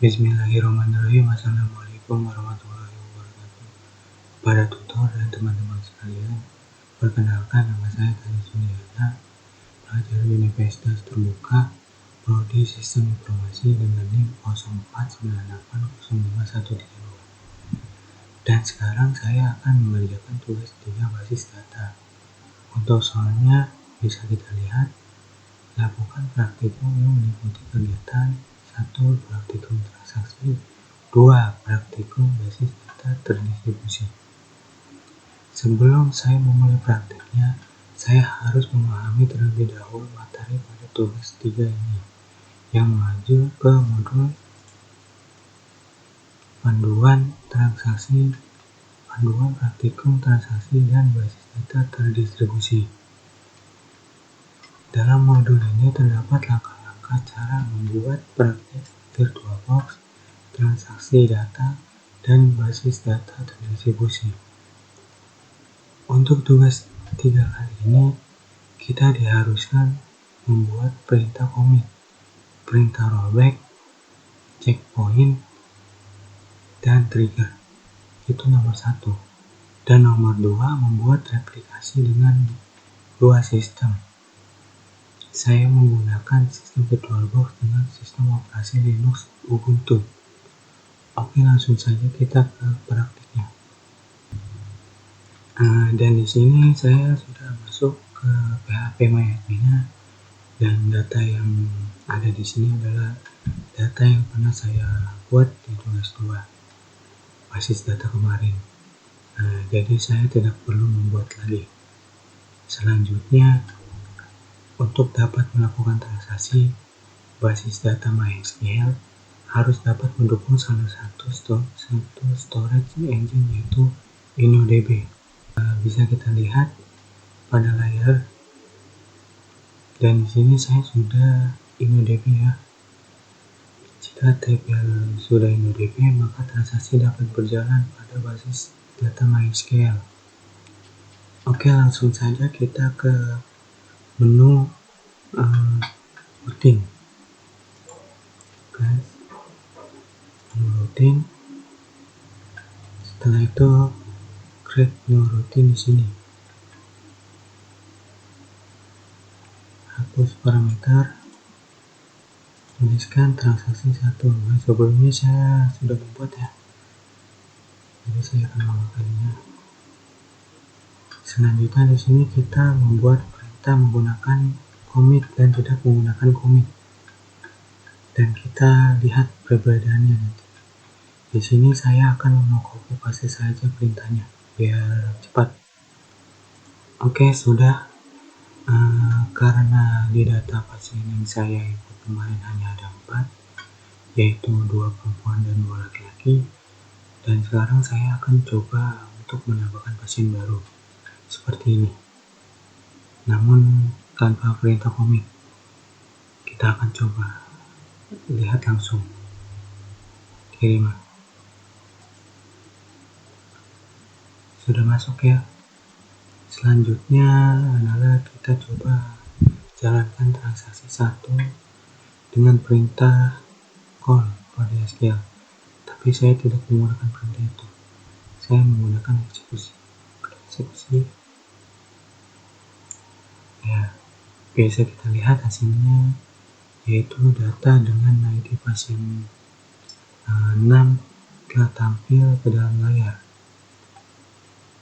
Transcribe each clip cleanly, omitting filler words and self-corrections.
Bismillahirrahmanirrahim. Assalamualaikum warahmatullahi wabarakatuh. Para tutor dan teman-teman sekalian, perkenalkan nama saya Tani Sunyana, pelajar Universitas Terbuka, Prodi Sistem Informasi dengan NIM 04980513. Dan sekarang saya akan mengerjakan tugas 3 basis data. Untuk soalnya bisa kita lihat, lakukan praktikum yang meliputi kegiatan 1. Praktikum transaksi, 2. Praktikum basis data terdistribusi. Sebelum saya memulai praktiknya, saya harus memahami terlebih dahulu materi pada tugas 3 ini, yang mengacu ke modul panduan transaksi, panduan praktikum transaksi dan basis data terdistribusi. Dalam modul ini terdapat langkah-langkah cara membuat praktik VirtualBox, transaksi data, dan basis data terdistribusi. Untuk tugas 3 kali ini, kita diharuskan membuat perintah commit, perintah rollback, checkpoint, dan trigger. Itu nomor 1. Dan nomor 2, membuat replikasi dengan 2 sistem. Saya menggunakan sistem VirtualBox dengan sistem operasi Linux Ubuntu. Oke, langsung saja kita ke praktiknya. Dan di sini saya sudah masuk ke PHP MyAdmin, dan data yang ada di sini adalah data yang pernah saya buat di tugas 2 basis data kemarin. Jadi saya tidak perlu membuat lagi. Selanjutnya, untuk dapat melakukan transaksi, basis data MySQL harus dapat mendukung salah satu storage engine, yaitu InnoDB. Bisa kita lihat pada layar, dan di sini saya sudah InnoDB ya. Jika tabel sudah InnoDB, maka transaksi dapat berjalan pada basis data MySQL. Oke, langsung saja kita ke menu routing. Menu routing. Setelah itu create new routing di sini. Hapus parameter. Tuliskan transaksi 1. Nah, sebelumnya saya sudah membuat ya. Jadi saya akan mengulanginya. Selanjutnya di sini kita membuat perintah menggunakan commit dan tidak menggunakan commit. Dan kita lihat perbedaannya nanti. Di sini saya akan mengcopy paste saja perintahnya biar cepat. Oke, sudah. Karena di data pasien yang saya input kemarin hanya ada 4, yaitu 2 perempuan dan 2 laki-laki. Dan sekarang saya akan coba untuk menambahkan pasien baru seperti ini, namun tanpa perintah commit. Kita akan coba lihat langsung. Kirim. Sudah masuk ya. Selanjutnya adalah kita coba jalankan transaksi 1 dengan perintah call pada SQL. Tapi saya tidak menggunakan perintah itu. Saya menggunakan eksekusi. Ya, bisa kita lihat hasilnya, yaitu data dengan ID pasien 6 telah tampil ke dalam layar.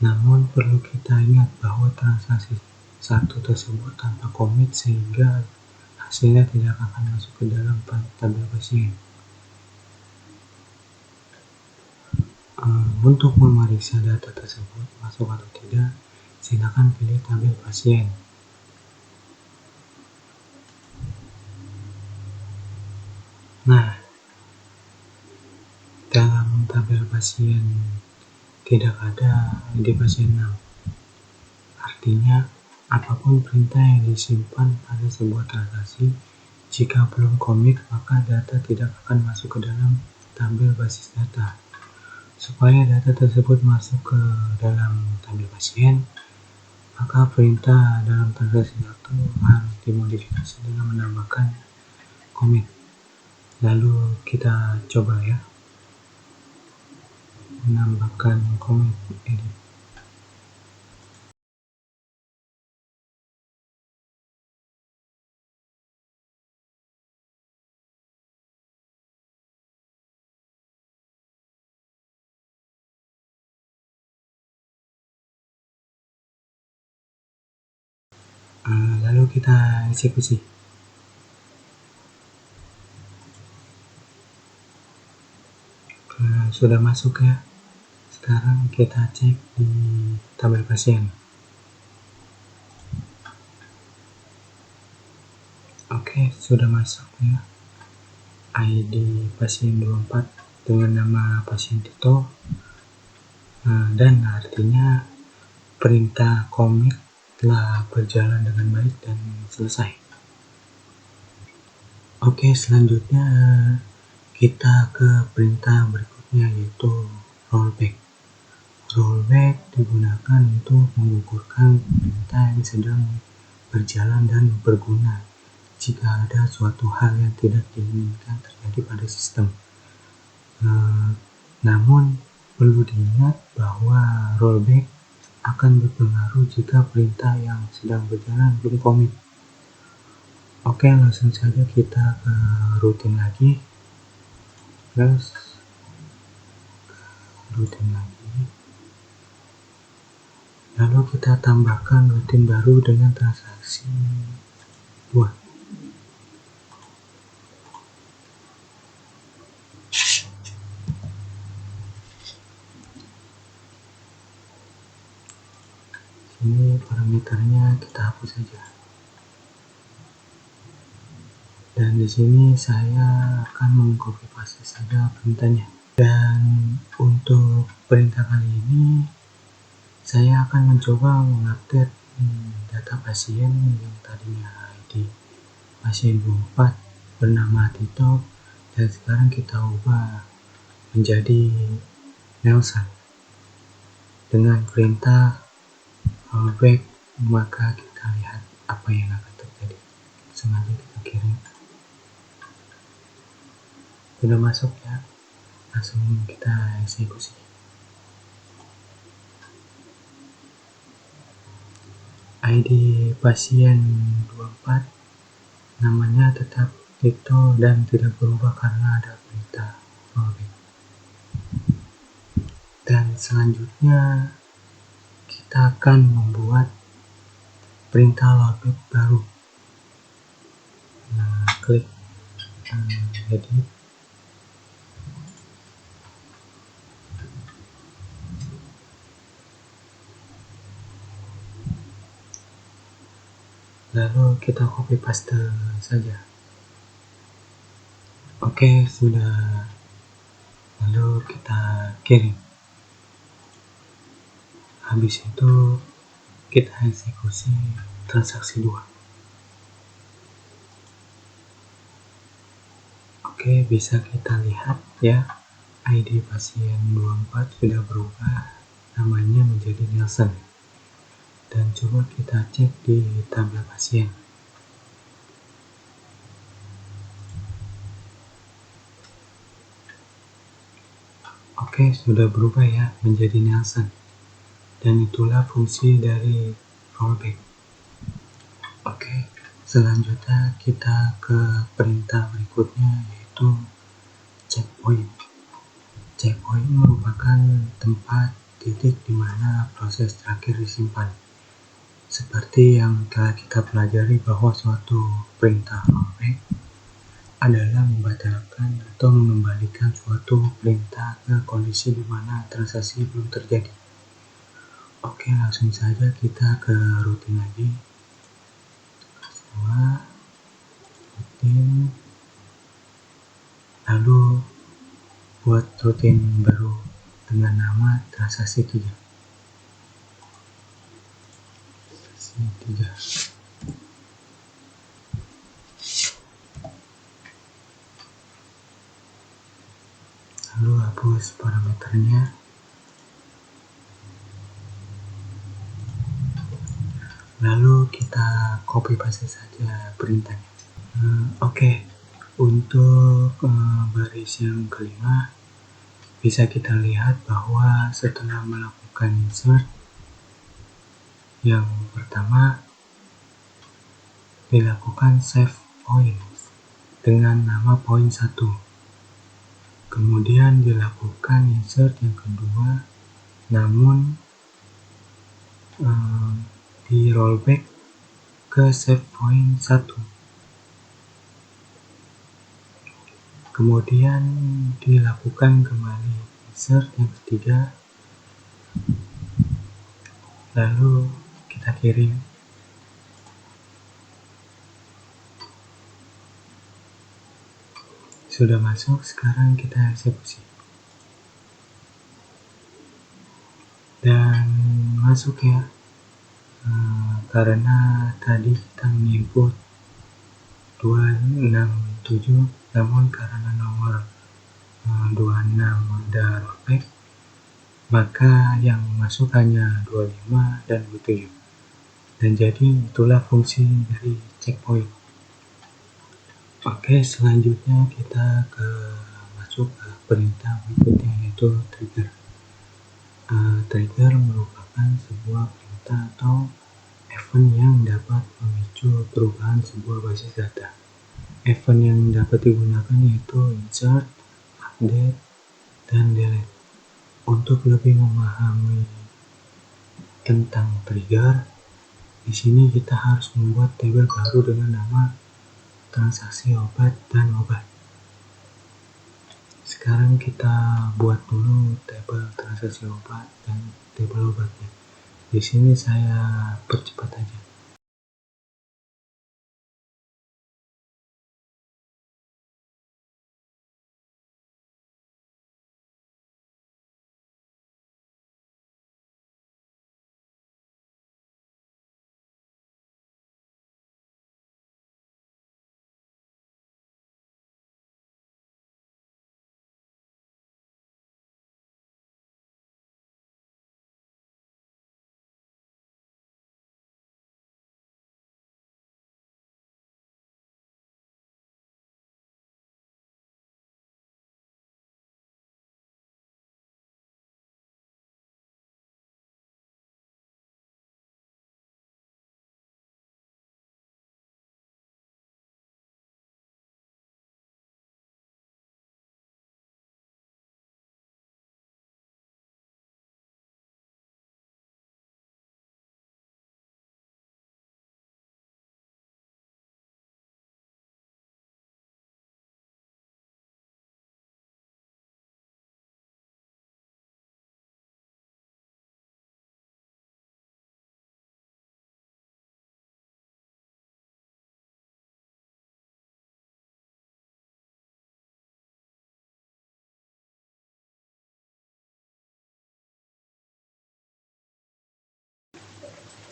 Namun perlu kita ingat bahwa transaksi 1 tersebut tanpa commit, sehingga hasilnya tidak akan masuk ke dalam tabel pasien. Untuk memeriksa data tersebut masuk atau tidak, silakan pilih tabel pasien. Nah, dalam tabel pasien tidak ada ID pasien 6. Artinya, apapun perintah yang disimpan pada sebuah transaksi, jika belum commit, maka data tidak akan masuk ke dalam tabel basis data. Supaya data tersebut masuk ke dalam tabel pasien, maka perintah dalam transaksi 1 harus dimodifikasi dengan menambahkan commit. Lalu kita coba ya, menambahkan comment edit. Lalu kita eksekusi. Sudah masuk ya. Sekarang kita cek di tabel pasien. Oke, sudah masuk ya. ID pasien 24 dengan nama pasien Tito. Dan artinya perintah komik telah berjalan dengan baik dan selesai. Oke, selanjutnya kita ke perintah berikutnya, yaitu rollback. Rollback digunakan untuk menggugurkan perintah yang sedang berjalan dan berguna jika ada suatu hal yang tidak diinginkan terjadi pada sistem. Namun perlu diingat bahwa rollback akan berpengaruh jika perintah yang sedang berjalan belum komit. Oke, langsung saja kita ke rutin lagi. Terus rutin lagi. Lalu kita tambahkan rutin baru dengan transaksi 2. Ini parameternya kita hapus saja. Dan di sini saya akan mengcopy paste saja perintahnya. Dan untuk perintah kali ini saya akan mencoba mengupdate data pasien yang tadinya ID pasien 24 bernama Tito, dan sekarang kita ubah menjadi Nelson dengan perintah rollback. Maka kita lihat apa yang akan terjadi. Sengaja kita kirim. Sudah masuk ya, langsung kita eksekusi. ID pasien 24 namanya tetap Tito dan tidak berubah karena ada perintah rollback. Dan selanjutnya kita akan membuat perintah rollback baru. Klik edit. Lalu kita copy paste saja. Oke, sudah. Lalu kita kirim. Habis itu kita eksekusi transaksi 2. Oke, bisa kita lihat ya, ID pasien 24 sudah berubah namanya menjadi Nelson. Dan coba kita cek di tabel pasien. Oke, sudah berubah ya menjadi Nelson. Dan itulah fungsi dari rollback. Oke, selanjutnya kita ke perintah berikutnya, yaitu checkpoint. Checkpoint merupakan tempat titik di mana proses terakhir disimpan. Seperti yang telah kita pelajari bahwa suatu perintah rollback adalah membatalkan atau mengembalikan suatu perintah ke kondisi di mana transaksi belum terjadi. Oke, langsung saja kita ke rutin lagi. Semua rutin. Lalu buat rutin baru dengan nama transaksi 3. Lalu hapus parameternya. Lalu kita copy paste saja perintahnya. Oke, Untuk baris yang kelima, bisa kita lihat bahwa setelah melakukan insert, yang pertama dilakukan save point dengan nama point 1. Kemudian dilakukan insert yang kedua, namun di rollback ke save point 1. Kemudian dilakukan kembali insert yang ketiga, lalu kita kirim. Sudah masuk, sekarang kita eksekusi. Dan masuk ya, karena tadi kita menginput 267, namun karena nomor 26 ada rollback, maka yang masuk hanya 25 dan 27. Dan jadi itulah fungsi dari checkpoint. Oke, selanjutnya kita masuk ke perintah berikutnya, yaitu trigger. Trigger merupakan sebuah perintah atau event yang dapat memicu perubahan sebuah basis data. Event yang dapat digunakan yaitu insert, update, dan delete. Untuk lebih memahami tentang trigger, di sini kita harus membuat tabel baru dengan nama transaksi obat dan obat. Sekarang kita buat dulu tabel transaksi obat dan tabel obatnya. Di sini saya percepat aja.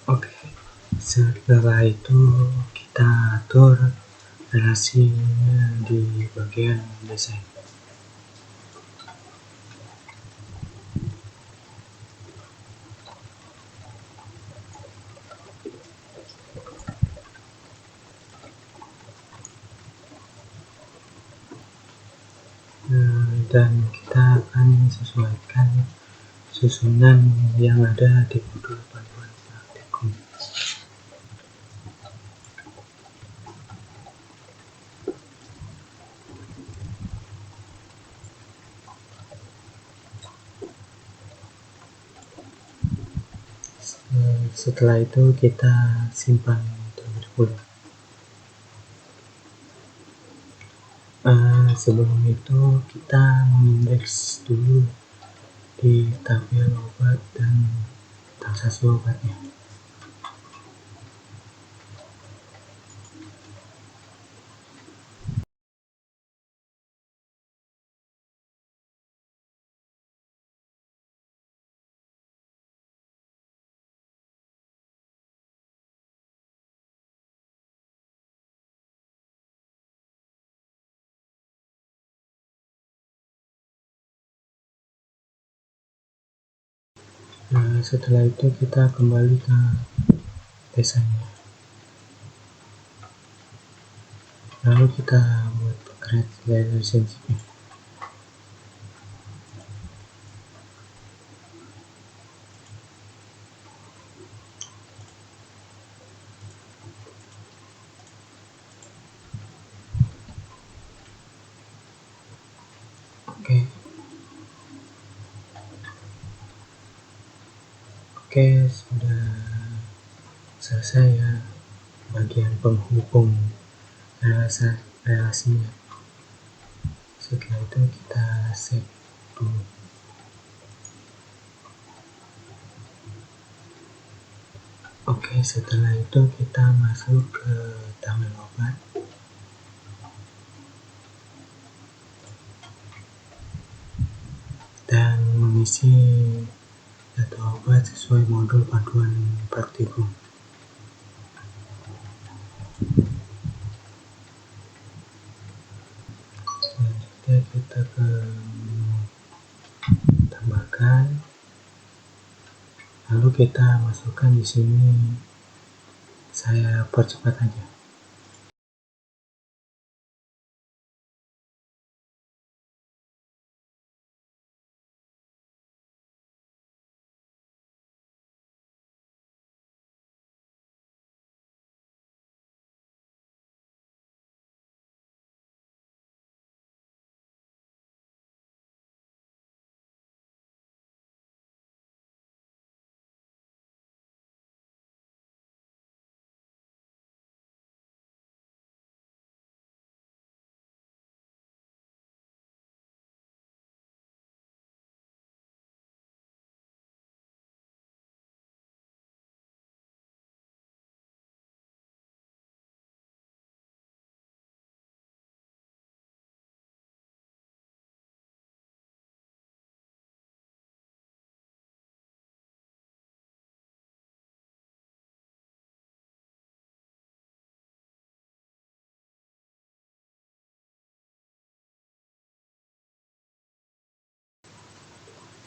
Oke, setelah itu kita atur relasinya di bagian desain. Dan kita akan sesuaikan susunan yang ada di modul panduan praktikum. Setelah itu kita simpan terlebih dahulu. Sebelum itu kita mengindeks dulu di tabel obat dan transaksi obatnya. Setelah itu kita kembali ke desainnya, lalu kita buat create relationship. Oke. Oke, sudah selesai ya bagian penghubung relasinya. Setelah itu kita save dulu. Oke, setelah itu kita masuk ke tabel obat dan mengisi data obat sesuai modul panduan praktikum. Selanjutnya kita ke tambahkan, lalu kita masukkan di sini. Saya percepat aja.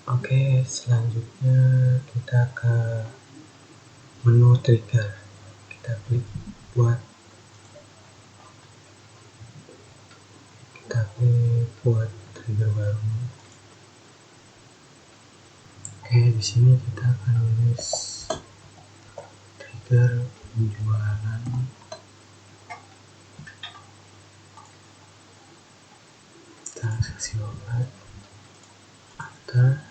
Oke, selanjutnya kita ke menu trigger. Kita klik buat trigger baru. Oke, di sini kita akan tulis trigger penjualan transaksi obat. After,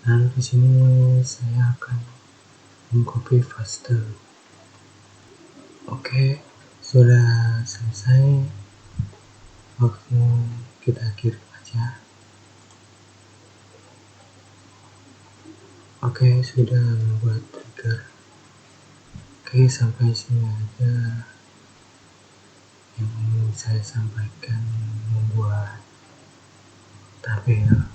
lalu di sini saya akan mengcopy paste. Oke, sudah selesai. Waktu kita kirim aja. Oke, sudah membuat trigger. Oke, sampai sini aja yang ingin saya sampaikan membuat tabel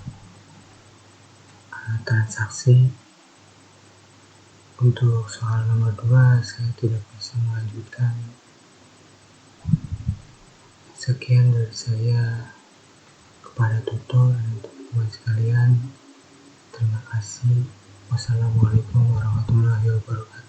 transaksi. Untuk soal nomor 2 saya tidak bisa melanjutkan. Sekian dari saya kepada tutor dan teman-teman sekalian. Terima kasih. Wassalamualaikum warahmatullahi wabarakatuh.